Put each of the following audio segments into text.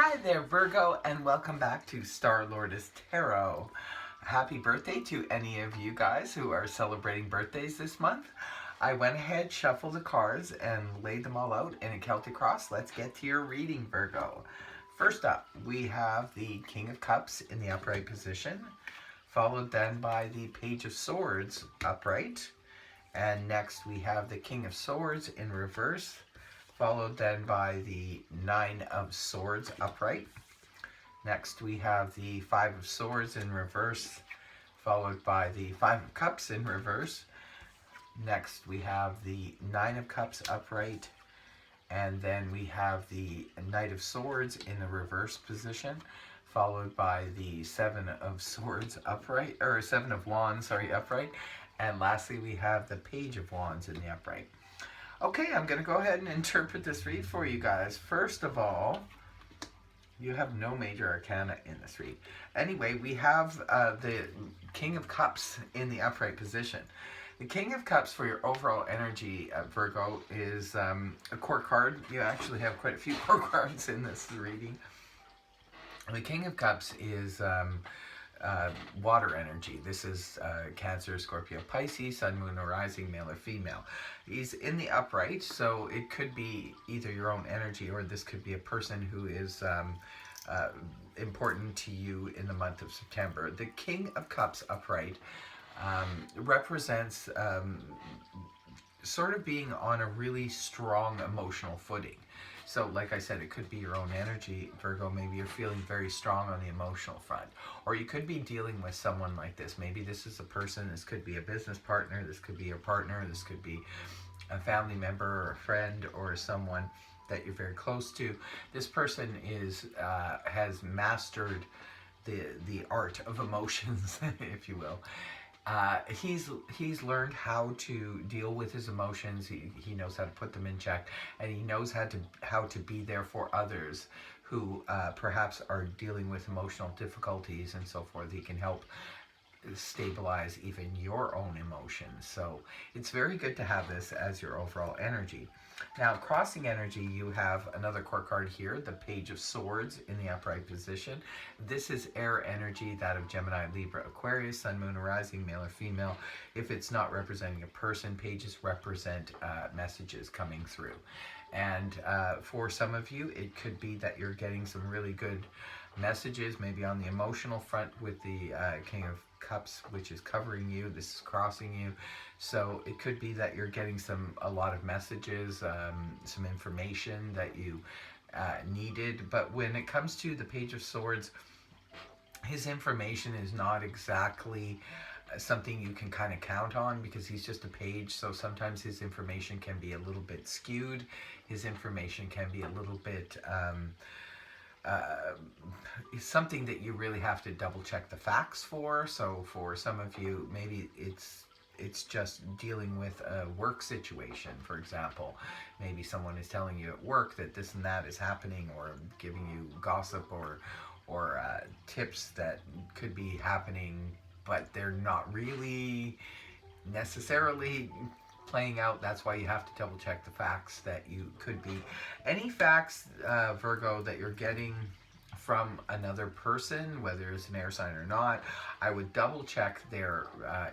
Hi there, Virgo, and welcome back to Star Lourdes Tarot. Happy birthday to any of you guys who are celebrating birthdays this month. I went ahead, shuffled the cards, and laid them all out in a Celtic cross. Let's get to your reading, Virgo. First up, we have the King of Cups in the upright position, followed then by the Page of Swords upright. And next we have the King of Swords in reverse, followed then by the Nine of Swords upright. Next we have the Five of Swords in reverse, followed by the Five of Cups in reverse. Next we have the Nine of Cups upright, and then we have the Knight of Swords in the reverse position, followed by the Seven of Swords upright, or Seven of Wands, sorry, upright. And lastly we have the Page of Wands in the upright. Okay, I'm going to go ahead and interpret this read for you guys. First of all, you have no major arcana in this read. Anyway, we have the King of Cups in the upright position. The King of Cups for your overall energy, Virgo, is a court card. You actually have quite a few court cards in this reading. The King of Cups is water energy. This is Cancer, Scorpio, Pisces, Sun, Moon, or Rising, male or female. He's in the upright, so it could be either your own energy or this could be a person who is important to you in the month of September. The King of Cups upright represents sort of being on a really strong emotional footing. So like I said, it could be your own energy, Virgo. Maybe you're feeling very strong on the emotional front. Or you could be dealing with someone like this. Maybe this is a person, this could be a business partner, this could be your partner, this could be a family member or a friend or someone that you're very close to. This person has mastered the art of emotions, if you will. He's learned how to deal with his emotions. He knows how to put them in check, and he knows how to be there for others who perhaps are dealing with emotional difficulties and so forth. He can help stabilize even your own emotions. So it's very good to have this as your overall energy. Now, crossing energy, you have another court card here, the Page of Swords in the upright position. This is air energy, that of Gemini, Libra, Aquarius, Sun, Moon, or Rising, male or female. If it's not representing a person, pages represent messages coming through. And for some of you, it could be that you're getting some really good messages, maybe on the emotional front with the King of Cups, which is covering you. This is crossing you. So it could be that you're getting a lot of messages, some information that you needed. But when it comes to the Page of Swords, his information is not exactly something you can kind of count on, because he's just a page. So sometimes his information can be a little bit skewed. His information can be a little bit something that you really have to double check the facts for. So for some of you, maybe it's just dealing with a work situation, for example. Maybe someone is telling you at work that this and that is happening, or giving you gossip or tips that could be happening, but they're not really necessarily playing out. That's why you have to double check the facts that you could be. Any facts, Virgo, that you're getting from another person, whether it's an air sign or not, I would double check their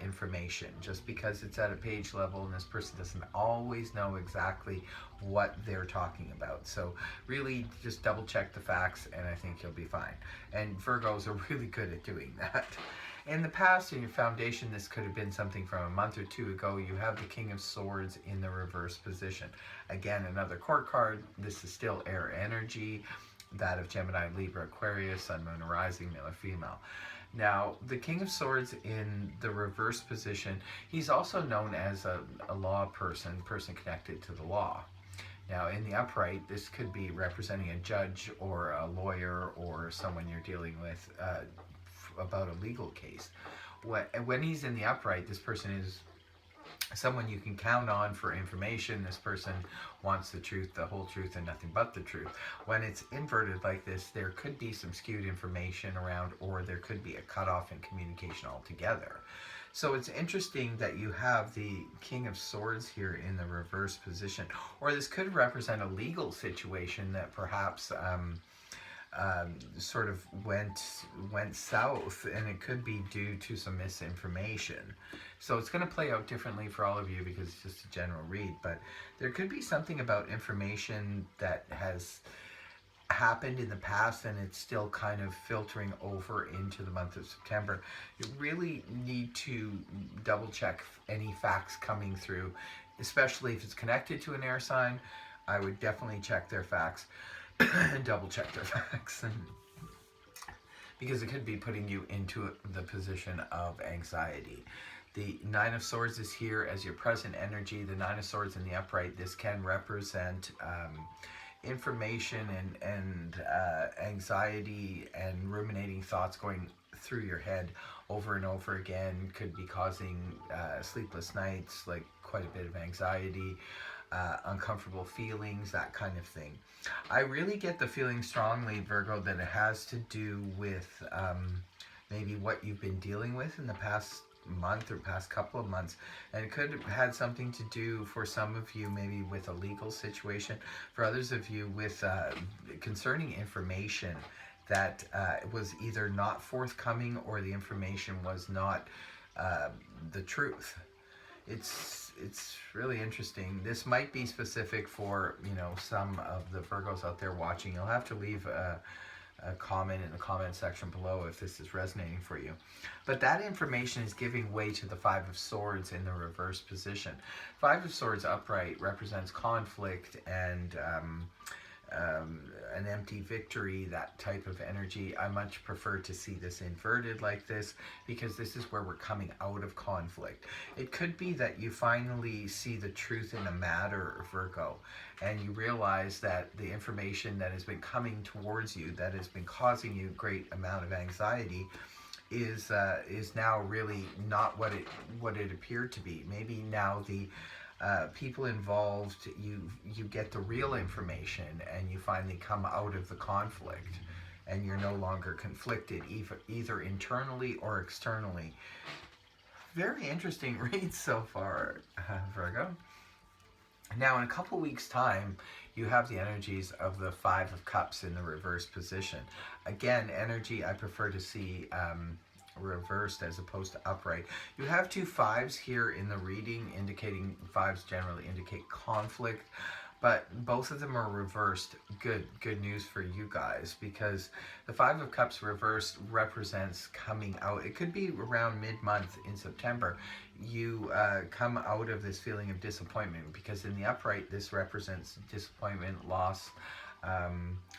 information, just because it's at a page level and this person doesn't always know exactly what they're talking about. So really just double check the facts, and I think you'll be fine. And Virgos are really good at doing that. In the past, in your foundation, this could have been something from a month or two ago. You have the King of Swords in the reverse position. Again, another court card. This is still air energy, that of Gemini, Libra, Aquarius, Sun, Moon, or Rising, male or female. Now, the King of Swords in the reverse position, he's also known as a law person connected to the law. Now, in the upright, this could be representing a judge or a lawyer or someone you're dealing with about a legal case. When he's in the upright, this person is someone you can count on for information. This person wants the truth, the whole truth, and nothing but the truth. When it's inverted like this, there could be some skewed information around, or there could be a cutoff in communication altogether. So it's interesting that you have the King of Swords here in the reverse position, or this could represent a legal situation that perhaps sort of went south, and it could be due to some misinformation. So it's going to play out differently for all of you because it's just a general read, but there could be something about information that has happened in the past and it's still kind of filtering over into the month of September. You really need to double check any facts coming through, especially if it's connected to an air sign. I would definitely check their facts and double check their facts, and because it could be putting you into the position of anxiety. The Nine of Swords is here as your present energy. The Nine of Swords in the upright, this can represent information and anxiety and ruminating thoughts going through your head over and over again. Could be causing sleepless nights, like quite a bit of anxiety, uncomfortable feelings, that kind of thing. I really get the feeling strongly, Virgo, that it has to do with maybe what you've been dealing with in the past month or past couple of months, and it could have had something to do for some of you maybe with a legal situation, for others of you with concerning information that was either not forthcoming or the information was not the truth. It's really interesting. This might be specific for, you know, some of the Virgos out there watching. You'll have to leave a comment in the comment section below if this is resonating for you. But that information is giving way to the Five of Swords in the reverse position. Five of Swords upright represents conflict and an empty victory, that type of energy. I much prefer to see this inverted like this, because this is where we're coming out of conflict. It could be that you finally see the truth in a matter, Virgo, and you realize that the information that has been coming towards you, that has been causing you a great amount of anxiety, is now really not what it appeared to be. Maybe now the people involved, you get the real information and you finally come out of the conflict and you're no longer conflicted either internally or externally. Very interesting read so far, Virgo. Now in a couple weeks time you have the energies of the Five of Cups in the reverse position. Again, energy I prefer to see reversed as opposed to upright. You have two fives here in the reading, indicating fives generally indicate conflict, but both of them are reversed. Good news for you guys, because the Five of Cups reversed represents coming out. It could be around mid-month in September. You come out of this feeling of disappointment, because in the upright this represents disappointment, loss,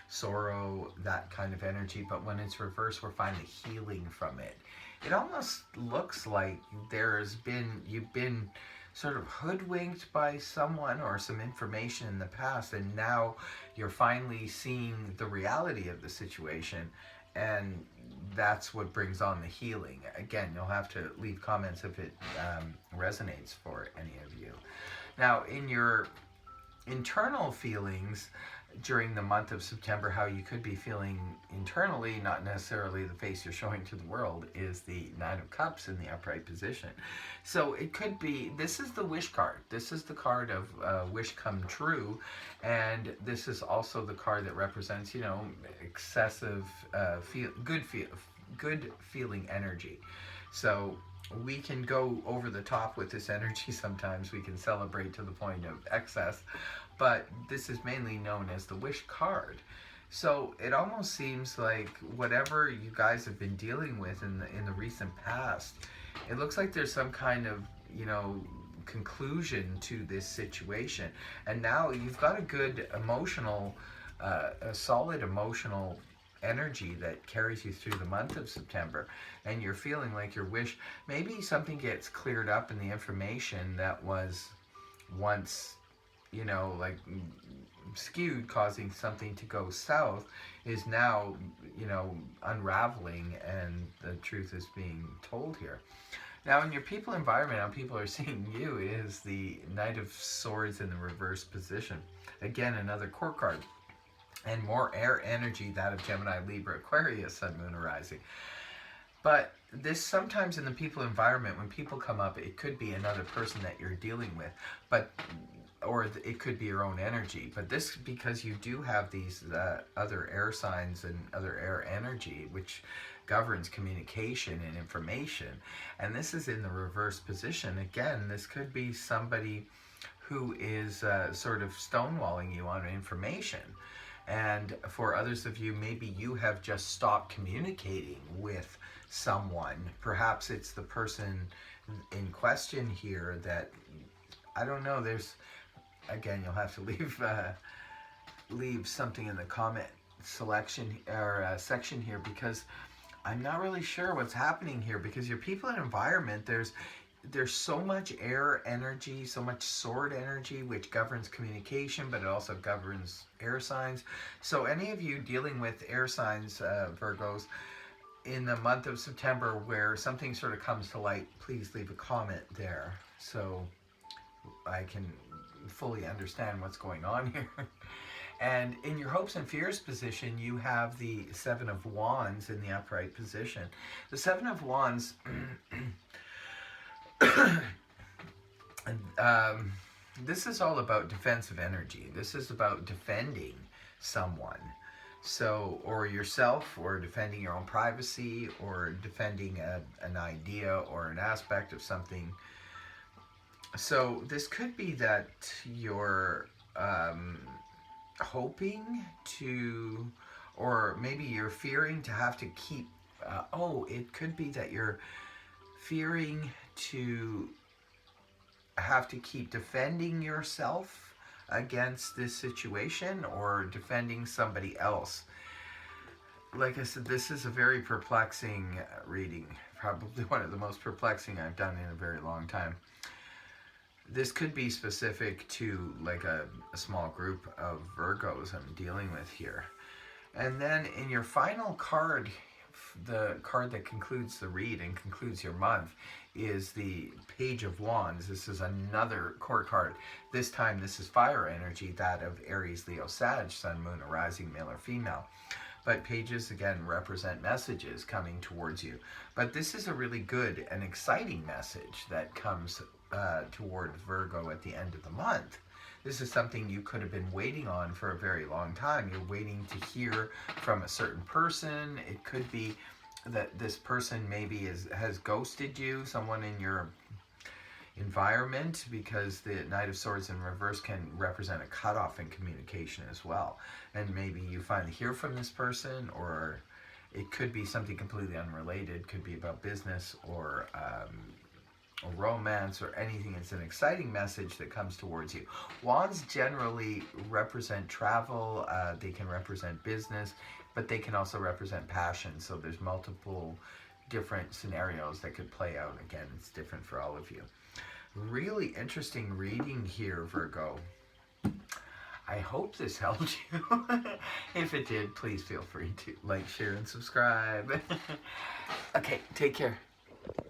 sorrow, that kind of energy. But when it's reversed, we're finally healing from it. It almost looks like you've been sort of hoodwinked by someone or some information in the past, and now you're finally seeing the reality of the situation, and that's what brings on the healing. Again, you'll have to leave comments if it resonates for any of you. Now, in your internal feelings during the month of September, how you could be feeling internally, not necessarily the face you're showing to the world, is the Nine of Cups in the upright position. So it could be, this is the wish card. This is the card of wish come true, and this is also the card that represents, you know, excessive good feeling energy. So we can go over the top with this energy sometimes. We can celebrate to the point of excess, but this is mainly known as the wish card. So it almost seems like whatever you guys have been dealing with in the recent past, it looks like there's some kind of, you know, conclusion to this situation, and now you've got a good emotional, a solid emotional energy that carries you through the month of September, and you're feeling like your wish, maybe something gets cleared up in the information that was once, you know, like skewed, causing something to go south, is now, you know, unraveling, and the truth is being told here. Now in your people environment, how people are seeing you, is the Knight of Swords in the reverse position. Again, another court card, and more air energy, that of Gemini, Libra, Aquarius, Sun, Moon, Rising. But this sometimes in the people environment, when people come up, it could be another person that you're dealing with. But or it could be your own energy. But this, because you do have these other air signs and other air energy, which governs communication and information, and this is in the reverse position. Again, this could be somebody who is sort of stonewalling you on information. And for others of you, maybe you have just stopped communicating with someone. Perhaps it's the person in question here that, I don't know, there's, again, you'll have to leave something in the comment selection or section here, because I'm not really sure what's happening here, because your people and environment, there's so much air energy, so much sword energy, which governs communication, but it also governs air signs. So any of you dealing with air signs, Virgos, in the month of September where something sort of comes to light, please leave a comment there so I can fully understand what's going on here. And in your hopes and fears position, you have the Seven of Wands in the upright position. The Seven of Wands this is all about defensive energy. This is about defending someone, so, or yourself, or defending your own privacy, or defending an idea or an aspect of something. So this could be that you're hoping to, or maybe you're fearing to have to keep, it could be that you're fearing to have to keep defending yourself against this situation, or defending somebody else. Like I said, this is a very perplexing reading, probably one of the most perplexing I've done in a very long time. This could be specific to like a small group of Virgos I'm dealing with here. And then in your final card, the card that concludes the read and concludes your month, is the Page of Wands. This is another court card. This time this is fire energy, that of Aries, Leo, Sag, Sun, Moon, arising, male or female. But pages, again, represent messages coming towards you. But this is a really good and exciting message that comes toward Virgo at the end of the month. This is something you could have been waiting on for a very long time. You're waiting to hear from a certain person. It could be that this person maybe has ghosted you, someone in your environment, because the Knight of Swords in reverse can represent a cutoff in communication as well. And maybe you finally hear from this person, or it could be something completely unrelated. Could be about business or romance or anything. It's an exciting message that comes towards you. Wands generally represent travel. They can represent business, but they can also represent passion. So there's multiple different scenarios that could play out. Again, it's different for all of you. Really interesting reading here, Virgo. I hope this helped you. If it did, please feel free to like, share, and subscribe. Okay, take care.